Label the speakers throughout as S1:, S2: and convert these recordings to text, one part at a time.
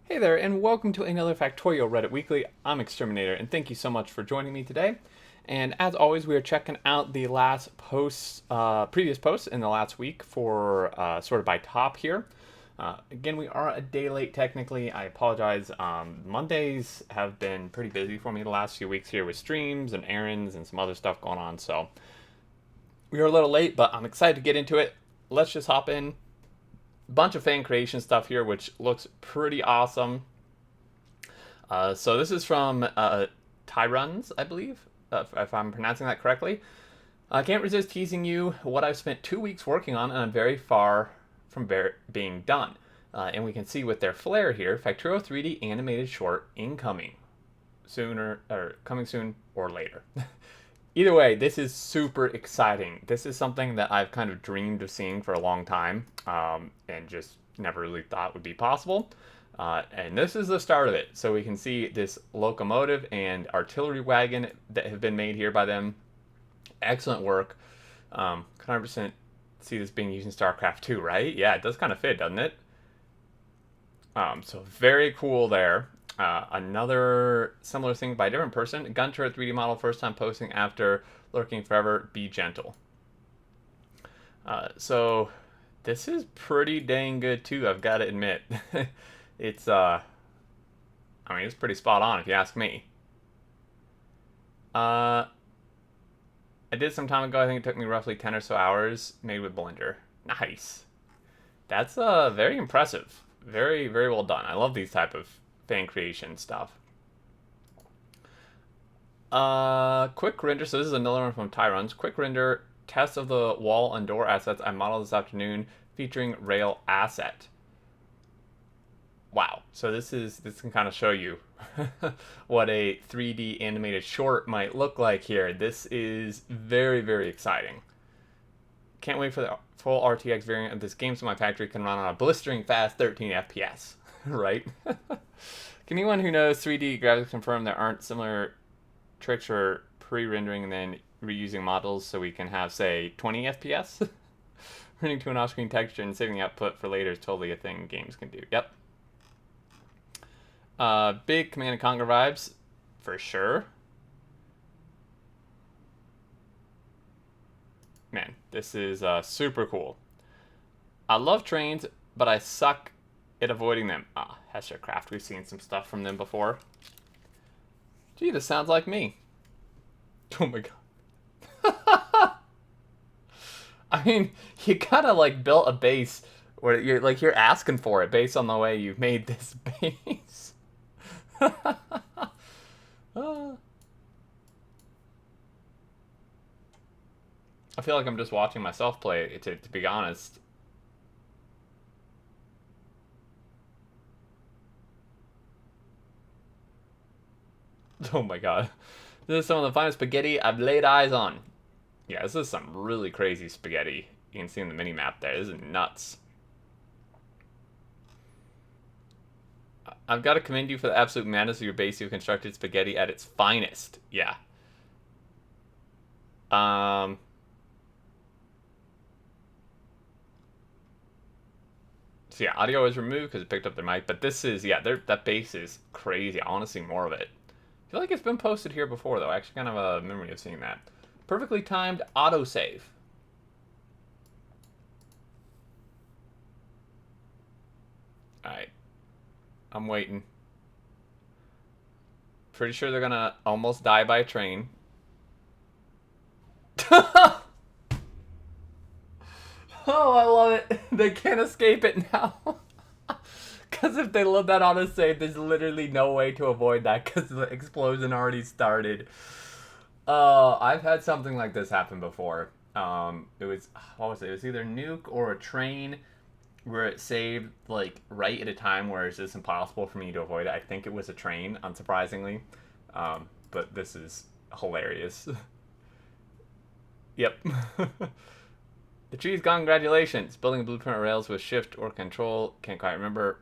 S1: Hey there, and welcome to another Factorio Reddit Weekly. I'm Exterminator, and thank you so much for joining me today. And as always, we are checking out the last posts, previous posts in the last week for sort of by top here. Again, we are a day late technically. I apologize. Mondays have been pretty busy for me the last few weeks here with streams and errands and some other stuff going on. So we are a little late, but I'm excited to get into it. Let's just hop in. Bunch of fan creation stuff here, which looks pretty awesome. So this is from Tyruns, I believe, if I'm pronouncing that correctly. I can't resist teasing you what I've spent 2 weeks working on, and I'm very far from being done. And we can see with their flair here, Factorio 3D animated short incoming sooner or coming soon or later. Either way, this is super exciting. This is something that I've kind of dreamed of seeing for a long time, and just never really thought would be possible. And this is the start of it. So we can see this locomotive and artillery wagon that have been made here by them. Excellent work. 100% see this being used in StarCraft 2, right? Yeah, it does kind of fit, doesn't it? So very cool there. Another similar thing by a different person. Gun turret 3D model, first time posting after lurking forever. Be gentle. So this is pretty dang good too, I've got to admit. It's I mean, it's pretty spot on if you ask me. I did some time ago. I think it took me roughly 10 or so hours, made with Blender. Nice. That's very impressive. Very, very well done. I love these type of fan creation stuff. Quick render. So this is another one from Tyruns. Quick render test of the wall and door assets I modeled this afternoon, featuring rail asset. Wow. So this can kind of show you what a 3D animated short might look like here. This is very, very exciting. Can't wait for the full RTX variant of this game so my factory can run on a blistering fast 13 FPS. Right? Can anyone who knows 3D graphics confirm there aren't similar tricks for pre-rendering and then reusing models so we can have, say, 20 FPS? Rendering to an off-screen texture and saving the output for later is totally a thing games can do. Yep. Big Command and Conquer vibes, for sure. Man, this is super cool. I love trains, but I suck at avoiding them. Heshercraft, we've seen some stuff from them before. Gee, this sounds like me. Oh my god. I mean, you gotta like build a base where you're asking for it based on the way you've made this base. I feel like I'm just watching myself play it, to be honest. Oh my god. This is some of the finest spaghetti I've laid eyes on. Yeah, this is some really crazy spaghetti. You can see in the mini-map there. This is nuts. I've got to commend you for the absolute madness of your base. You've constructed spaghetti at its finest. Yeah. So yeah, audio is removed because it picked up their mic. But this is, yeah, that base is crazy. I want to see more of it. I feel like it's been posted here before, though. I actually kind of a memory of seeing that. Perfectly timed autosave. Alright. I'm waiting. Pretty sure they're gonna almost die by a train. Oh, I love it. They can't escape it now. Because if they load that autosave, there's literally no way to avoid that because the explosion already started. I've had something like this happen before. It was, what was it? It was either nuke or a train where it saved, like, right at a time where it's just impossible for me to avoid it. I think it was a train, unsurprisingly. But this is hilarious. Yep. The tree's gone, congratulations. Building blueprint rails with shift or control. Can't quite remember.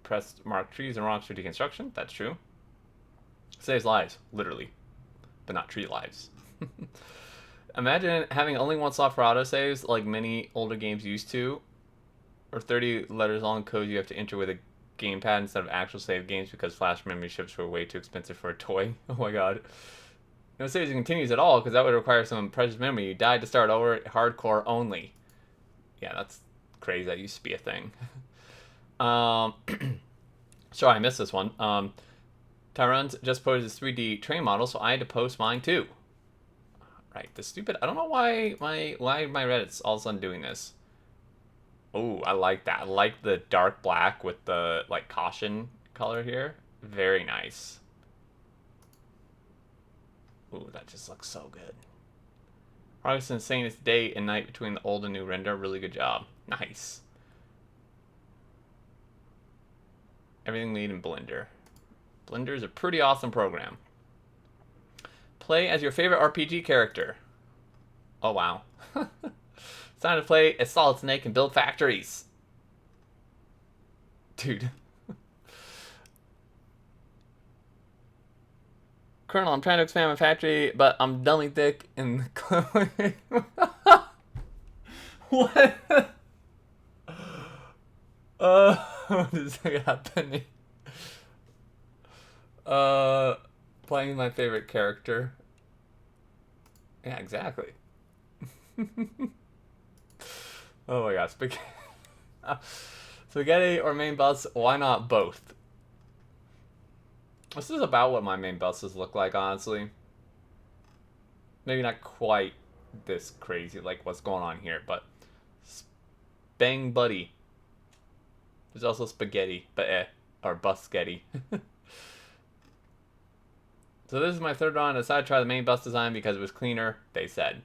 S1: Press mark trees and rocks for deconstruction. That's true. Saves lives, literally. But not tree lives. Imagine having only one slot for autosaves like many older games used to. Or 30 letters long code you have to enter with a gamepad instead of actual save games because flash memory chips were way too expensive for a toy. Oh my god. No saves continues at all because that would require some precious memory. You died to start over, hardcore only. Yeah, that's crazy. That used to be a thing. Sorry, I missed this one. Tyrone's just posted his 3D train model, so I had to post mine too. Right, the stupid. I don't know why my Reddit's all of a sudden doing this. Oh, I like that. I like the dark black with the like caution color here. Very nice. Ooh, that just looks so good. Progress insane is day and night between the old and new render. Really good job. Nice. Everything we need in Blender. Blender is a pretty awesome program. Play as your favorite RPG character. Oh, wow. It's time to play as Solid Snake and build factories. Dude. Colonel, I'm trying to expand my factory, but I'm dummy thick and... What? What is happening? Playing my favorite character. Yeah, exactly. Oh my gosh, spaghetti or main bus? Why not both? This is about what my main buses look like, honestly. Maybe not quite this crazy, like what's going on here, but Bang Buddy. There's also spaghetti, but or busketty. So this is my third run. I decided to try the main bus design because it was cleaner, they said.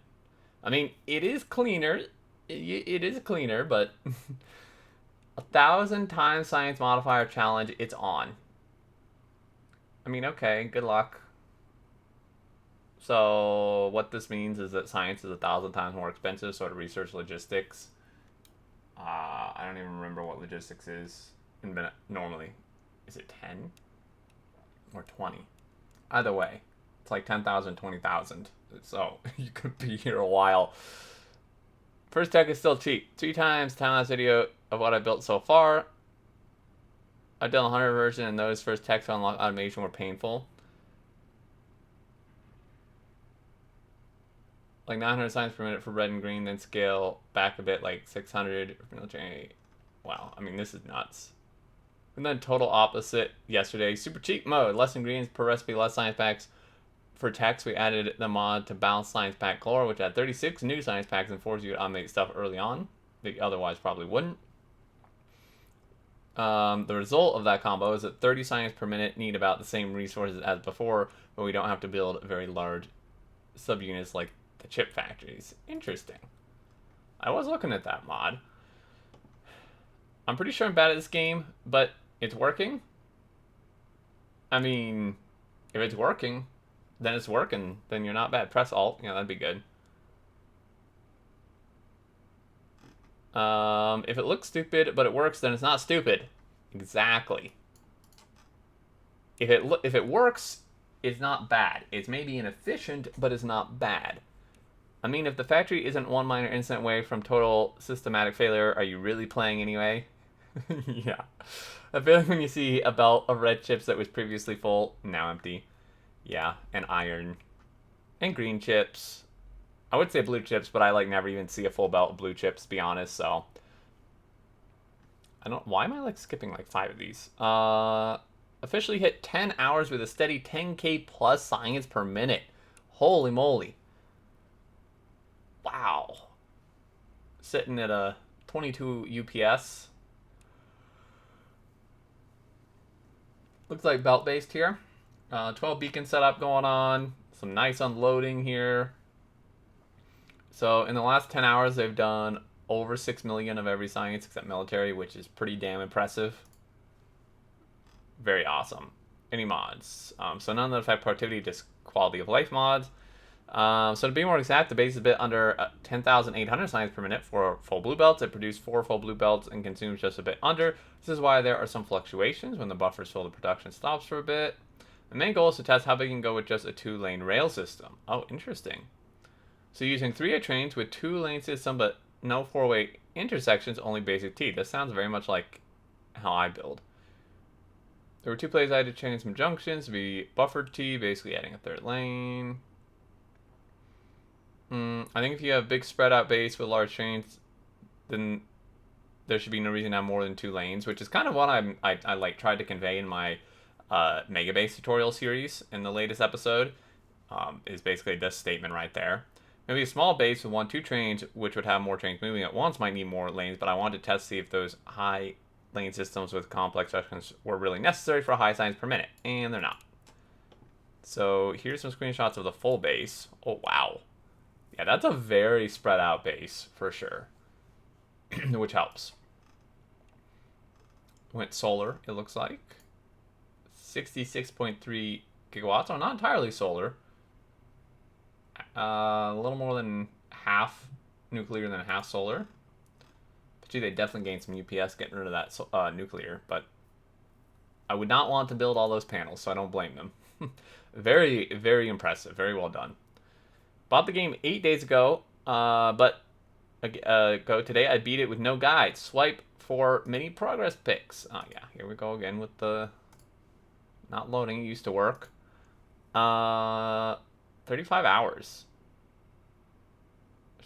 S1: I mean, it is cleaner. It is cleaner, but 1,000 times science modifier challenge, it's on. I mean, okay, good luck. So what this means is that science is 1,000 times more expensive, so to research logistics. I don't even remember what logistics is normally. Is it 10 or 20? Either way, it's like 10,000, 20,000. So you could be here a while. First tech is still cheap. 3 times time-lapse video of what I built so far. I've done a 100 version, and those first techs to unlock automation were painful. Like 900 signs per minute for red and green, then scale back a bit, like 600 for military. Wow, I mean, this is nuts. And then total opposite yesterday. Super cheap mode. Less ingredients per recipe, less science packs. For text, we added the mod to balance science pack core, which had 36 new science packs and forced you to automate stuff early on that you otherwise probably wouldn't. The result of that combo is that 30 science per minute need about the same resources as before, but we don't have to build very large subunits like the chip factories. Interesting. I was looking at that mod. I'm pretty sure I'm bad at this game, but it's working. I mean, if it's working, then it's working. Then you're not bad. Press Alt. Yeah, that'd be good. If it looks stupid, but it works, then it's not stupid. Exactly. If it works, it's not bad. It's maybe inefficient, but it's not bad. I mean, if the factory isn't one minor incident away from total systematic failure, are you really playing anyway? Yeah. I feel like when you see a belt of red chips that was previously full, now empty. Yeah, and iron. And green chips. I would say blue chips, but I like never even see a full belt of blue chips, to be honest, so. Why am I like skipping like 5 of these? Officially hit 10 hours with a steady 10k plus science per minute. Holy moly. Wow. Sitting at a 22 UPS. Looks like belt based here. 12 beacon setup going on. Some nice unloading here. So in the last 10 hours, they've done over 6 million of every science except military, which is pretty damn impressive. Very awesome. Any mods? So none that affect productivity, just quality of life mods. So to be more exact, the base is a bit under 10,800 science per minute for full blue belts. It produced 4 full blue belts and consumes just a bit under. This is why there are some fluctuations. When the buffers fill, the production stops for a bit. The main goal is to test how big you can go with just a 2-lane rail system. Oh, interesting. So using 3-way trains with 2-lane system but no 4-way intersections, only basic T. This sounds very much like how I build. There were two plays I had to change some junctions to be buffered T, basically adding a third lane. I think if you have big spread out base with large chains, then there should be no reason to have more than two lanes, which is kind of what I like tried to convey in my megabase tutorial series in the latest episode. Is basically this statement right there. Maybe a small base with 1-2 trains, which would have more trains moving at once, might need more lanes, but I wanted to test to see if those high lane systems with complex sections were really necessary for high signs per minute, and they're not. So here's some screenshots of the full base. Oh, wow. Yeah, that's a very spread out base for sure, which helps. Went solar, it looks like. 66.3 gigawatts. Oh, not entirely solar. A little more than half nuclear than half solar. But gee, they definitely gained some UPS getting rid of that nuclear. But I would not want to build all those panels, so I don't blame them. Very, very impressive. Very well done. Bought the game 8 days ago, but today I beat it with no guide. Swipe for mini progress pics. Oh yeah, here we go again with the not loading. It used to work. 35 hours.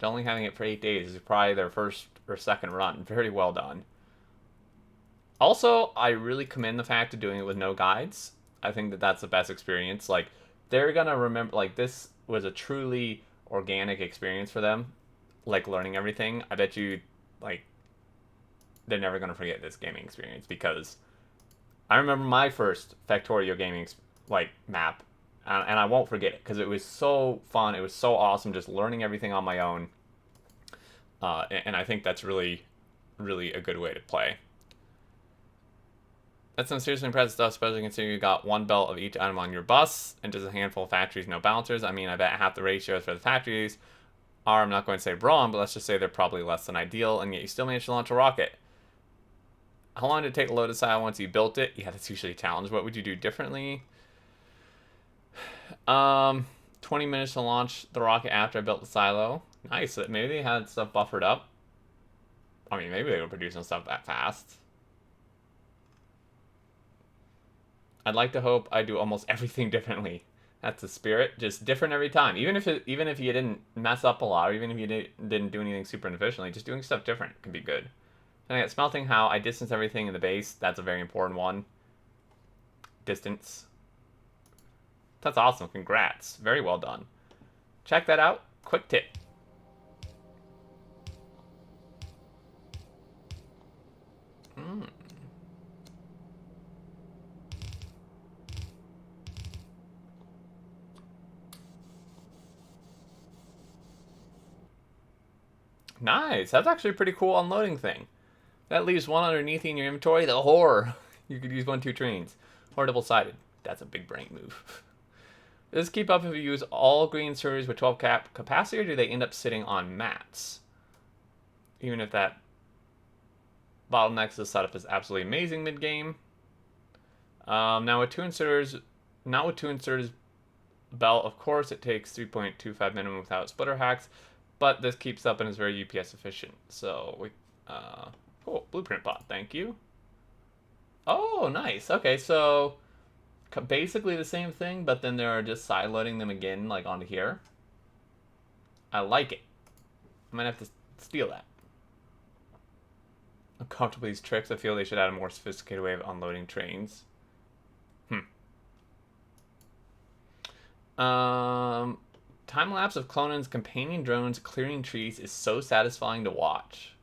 S1: Only having it for 8 days is probably their first or second run. Very well done. Also, I really commend the fact of doing it with no guides. I think that that's the best experience. Like, they're gonna remember, like, this was a truly organic experience for them. Like, learning everything. I bet you, like, they're never gonna forget this gaming experience, because I remember my first Factorio gaming, like, map, and I won't forget it, because it was so fun. It was so awesome just learning everything on my own. And I think that's really, really a good way to play. That's some seriously impressive stuff, especially considering you got one belt of each item on your bus and just a handful of factories, no balancers. I mean, I bet half the ratios for the factories are, I'm not going to say wrong, but let's just say they're probably less than ideal, and yet you still managed to launch a rocket. How long did it take to load a silo once you built it? Yeah, that's usually a challenge. What would you do differently? 20 minutes to launch the rocket after I built the silo. Nice. Maybe they had stuff buffered up. I mean, maybe they were producing stuff that fast. I'd like to hope I do almost everything differently. That's the spirit. Just different every time. Even if you didn't mess up a lot, or even if you didn't do anything super inefficiently, just doing stuff different can be good. And I got smelting, how I distance everything in the base. That's a very important one. Distance. That's awesome. Congrats. Very well done. Check that out. Quick tip. Nice. That's actually a pretty cool unloading thing. That leaves one underneath in your inventory. The whore. You could use 1-2 trains. Or double-sided. That's a big brain move. Does this keep up if you use all green series with 12 cap capacity, or do they end up sitting on mats? Even if that bottlenecks the setup is absolutely amazing mid-game. Now with 2 inserters, not with 2 inserters belt, of course it takes 3.25 minimum without splitter hacks, but this keeps up and is very UPS efficient. So we, cool, blueprint bot, thank you. Oh, nice. Okay, so basically the same thing, but then they're just side loading them again, like onto here. I like it. I might have to steal that. I'm comfortable with these tricks. I feel they should add a more sophisticated way of unloading trains. Time lapse of Clonan's companion drones clearing trees is so satisfying to watch.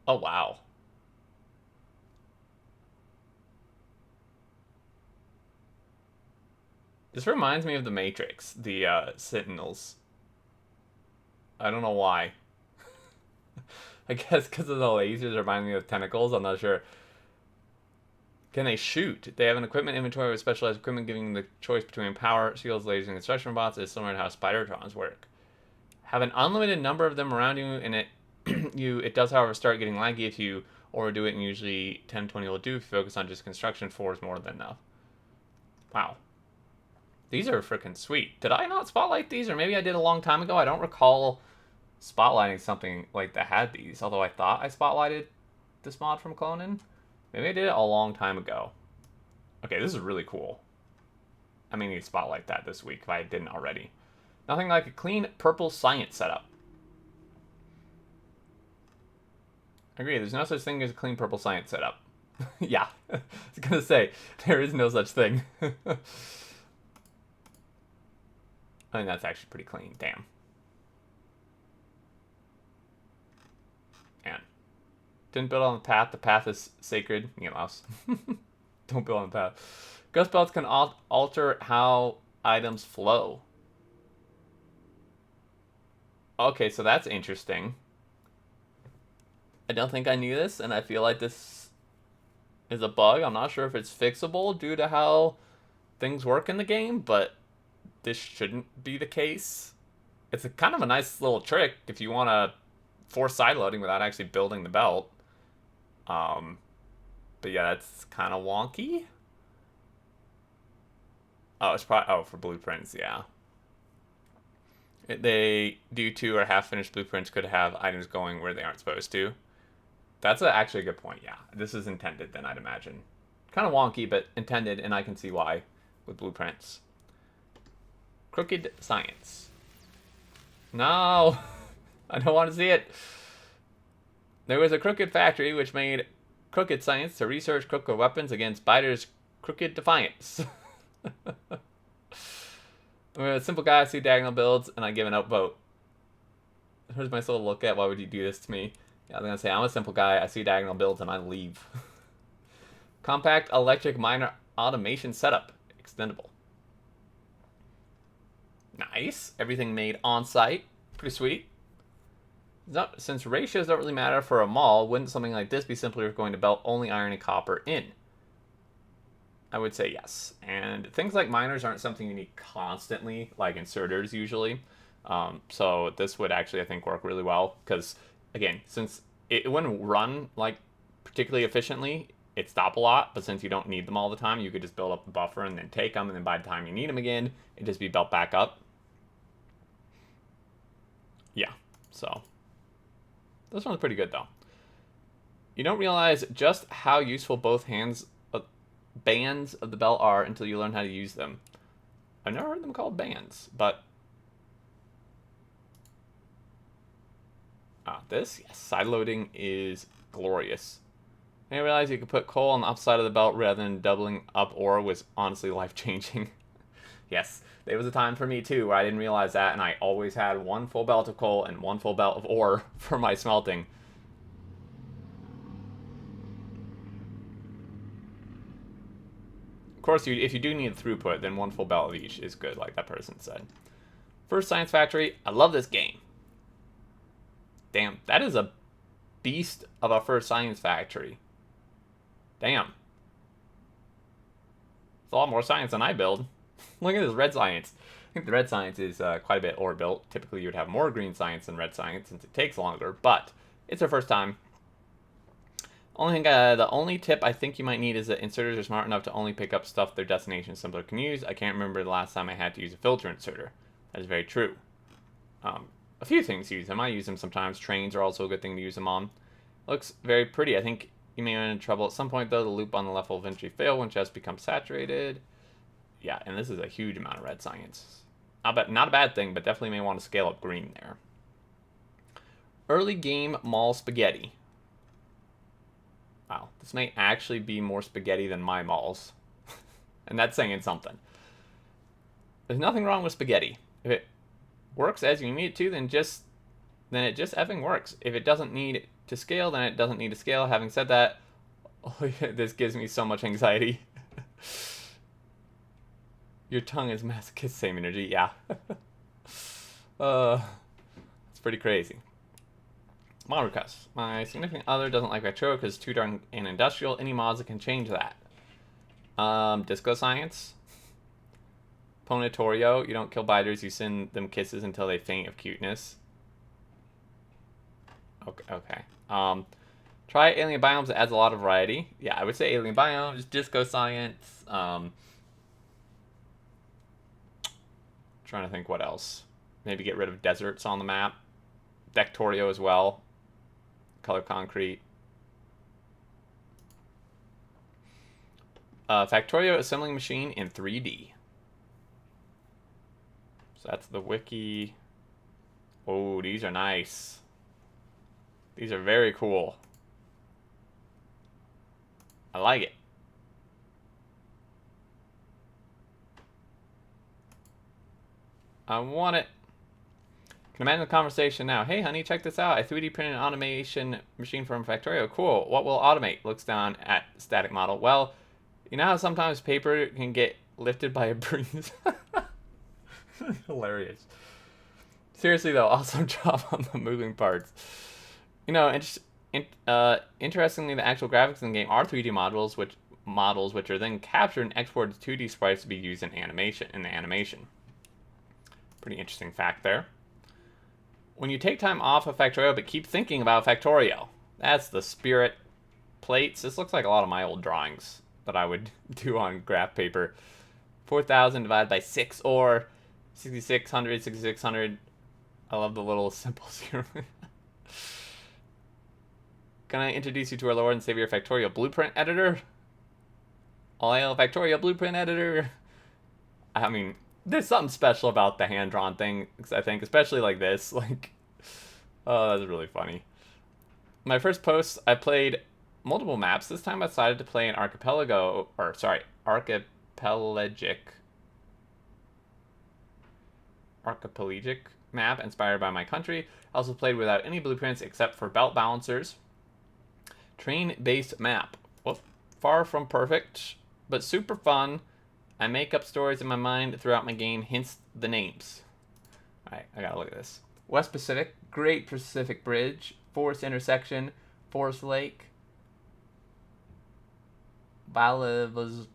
S1: Oh, wow. This reminds me of the Matrix, the Sentinels. I don't know why. I guess because of the lasers remind me of tentacles. I'm not sure. Can they shoot? They have an equipment inventory with specialized equipment, giving the choice between power, shields, lasers, and construction bots. It's similar to how Spidertrons work. Have an unlimited number of them around you, and it does, however, start getting laggy if you overdo it, and usually 10-20 will do if you focus on just construction. 4 is more than enough. Wow. These are freaking sweet. Did I not spotlight these? Or maybe I did a long time ago. I don't recall spotlighting something like that had these, although I thought I spotlighted this mod from Clonin. Maybe I did it a long time ago. Okay, this is really cool. I may need to spotlight that this week if I didn't already. Nothing like a clean purple science setup. Agree, there's no such thing as a clean purple science setup. Yeah, I was gonna say, there is no such thing. I think that's actually pretty clean, damn. And didn't build on the path is sacred. You mouse. Don't build on the path. Ghost belts can alter how items flow. Okay, so that's interesting. I don't think I knew this, and I feel like this is a bug. I'm not sure if it's fixable due to how things work in the game, but this shouldn't be the case. It's a kind of a nice little trick if you want to force side loading without actually building the belt. But yeah, that's kind of wonky. Oh, it's probably for blueprints, yeah. They do two or half finished blueprints could have items going where they aren't supposed to. That's actually a good point, yeah. This is intended then, I'd imagine. Kind of wonky, but intended, and I can see why with blueprints. Crooked science. No! I don't want to see it. There was a crooked factory which made crooked science to research crooked weapons against Biter's crooked defiance. I'm a simple guy, I see diagonal builds, and I give an outvote. Here's my soul to look at. Why would you do this to me? Yeah, I was going to say, I'm a simple guy, I see diagonal builds, and I leave. Compact electric miner automation setup. Extendable. Nice. Everything made on-site. Pretty sweet. Since ratios don't really matter for a mall, wouldn't something like this be simpler if going to belt only iron and copper in? I would say yes. And things like miners aren't something you need constantly, like inserters usually. So this would actually, I think, work really well because, again, since it wouldn't run like particularly efficiently, it'd stop a lot. But since you don't need them all the time, you could just build up the buffer and then take them, and then by the time you need them again, it'd just be built back up. Yeah, so this one's pretty good though. You don't realize just how useful both bands of the belt are until you learn how to use them. I've never heard them called bands, but this, yes, side loading is glorious. I didn't realize you could put coal on the upside of the belt rather than doubling up ore was honestly life-changing. Yes, there was a time for me too where I didn't realize that, and I always had one full belt of coal and one full belt of ore for my smelting. Of course, if you do need throughput, then one full belt of each is good, like that person said. First Science Factory, I love this game. Damn, that is a beast of a first Science Factory. Damn. It's a lot more science than I build. Look at this red science. I think the red science is quite a bit ore built. Typically, you would have more green science than red science since it takes longer, but it's our first time. The only tip I think you might need is that inserters are smart enough to only pick up stuff their destination simpler can use. I can't remember the last time I had to use a filter inserter. That is very true. A few things to use them. I use them sometimes. Trains are also a good thing to use them on. Looks very pretty. I think you may run into trouble at some point, though. The loop on the left will eventually fail when chests become saturated. Yeah, and this is a huge amount of red science. Not a bad thing, but definitely may want to scale up green there. Early game mall spaghetti. Wow, this may actually be more spaghetti than my malls. And that's saying something. There's nothing wrong with spaghetti. If it works as you need it to, then it just effing works. If it doesn't need to scale, then it doesn't need to scale. Having said that, this gives me so much anxiety. Your tongue is masochist, same energy, yeah. It's pretty crazy. Mod requests. My significant other doesn't like Factorio because it's too darn and industrial. Any mods that can change that? Disco Science. Ponitorio. You don't kill biters, you send them kisses until they faint of cuteness. Okay. Try Alien Biomes. It adds a lot of variety. Yeah, I would say Alien Biomes, Disco Science. Trying to think what else. Maybe get rid of deserts on the map. Factorio as well. Color Concrete. Factorio assembling machine in 3D. So that's the wiki. Oh, these are nice. These are very cool. I like it. I want it. Can imagine the conversation now. Hey, honey, check this out. I 3D printed an automation machine from Factorio. Cool. What will automate? Looks down at static model. Well, you know how sometimes paper can get lifted by a breeze? Hilarious. Seriously, though, awesome job on the moving parts. You know, interestingly, the actual graphics in the game are 3D models, which are then captured and exported to 2D sprites to be used in the animation. Pretty interesting fact there. When you take time off of Factorio, but keep thinking about Factorio. That's the spirit. Plates. This looks like a lot of my old drawings that I would do on graph paper. 4,000 divided by 6 or 6,600, 6,600. I love the little symbols here. Can I introduce you to our Lord and Savior Factorio Blueprint Editor? All hail Factorio Blueprint Editor. I mean, there's something special about the hand-drawn thing, I think, especially like this. Like, oh, that's really funny. My first post, I played multiple maps. This time I decided to play an archipelagic map inspired by my country. I also played without any blueprints except for belt balancers. Train-based map. Well, far from perfect, but super fun. I make up stories in my mind throughout my game, hence the names. Alright, I gotta look at this. West Pacific, Great Pacific Bridge, Forest Intersection, Forest Lake, Balivas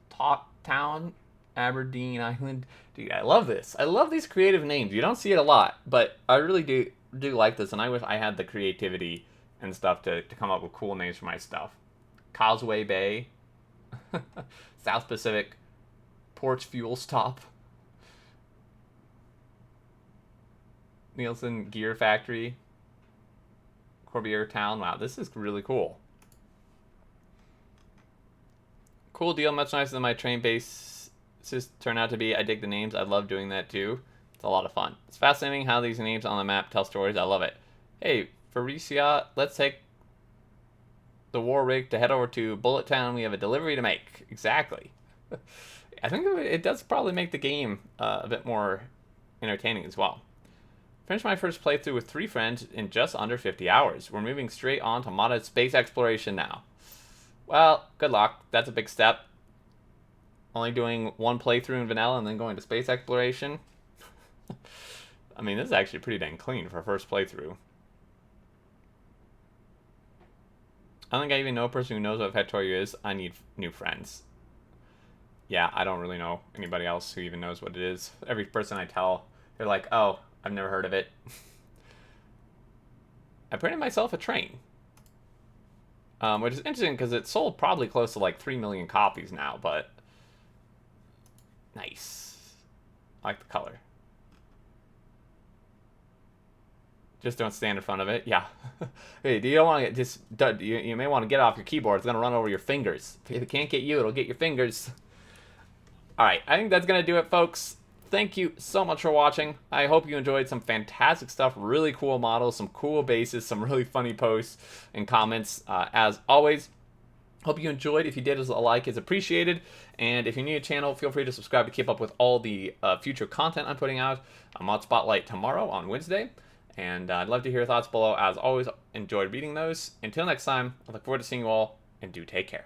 S1: Town, Aberdeen Island. Dude, I love this. I love these creative names. You don't see it a lot, but I really do like this, and I wish I had the creativity and stuff to come up with cool names for my stuff. Causeway Bay, South Pacific, Porch Fuel Stop, Nielsen Gear Factory, Corbier Town. Wow, this is really cool. Cool deal, much nicer than my train bases turn out to be. I dig the names. I love doing that too. It's a lot of fun. It's fascinating how these names on the map tell stories. I love it. Hey, Faricia, let's take the war rig to head over to Bullet Town. We have a delivery to make. Exactly. I think it does probably make the game a bit more entertaining as well. Finished my first playthrough with 3 friends in just under 50 hours. We're moving straight on to modded space exploration now. Well, good luck. That's a big step. Only doing 1 playthrough in vanilla and then going to space exploration. I mean, this is actually pretty dang clean for a first playthrough. I don't think I even know a person who knows what Factorio is. I need new friends. Yeah, I don't really know anybody else who even knows what it is. Every person I tell, they're like, oh, I've never heard of it. I printed myself a train. Which is interesting because it sold probably close to like 3 million copies now, but nice. I like the color. Just don't stand in front of it. Yeah. Hey, do you don't want to you may want to get off your keyboard. It's gonna run over your fingers. If it can't get you, it'll get your fingers. All right, I think that's gonna do it, folks. Thank you so much for watching. I hope you enjoyed some fantastic stuff, really cool models, some cool bases, some really funny posts and comments. As always, hope you enjoyed. If you did, a like is appreciated. And if you're new to the channel, feel free to subscribe to keep up with all the future content I'm putting out. Mod Spotlight tomorrow on Wednesday. And I'd love to hear your thoughts below. As always, enjoyed reading those. Until next time, I look forward to seeing you all, and do take care.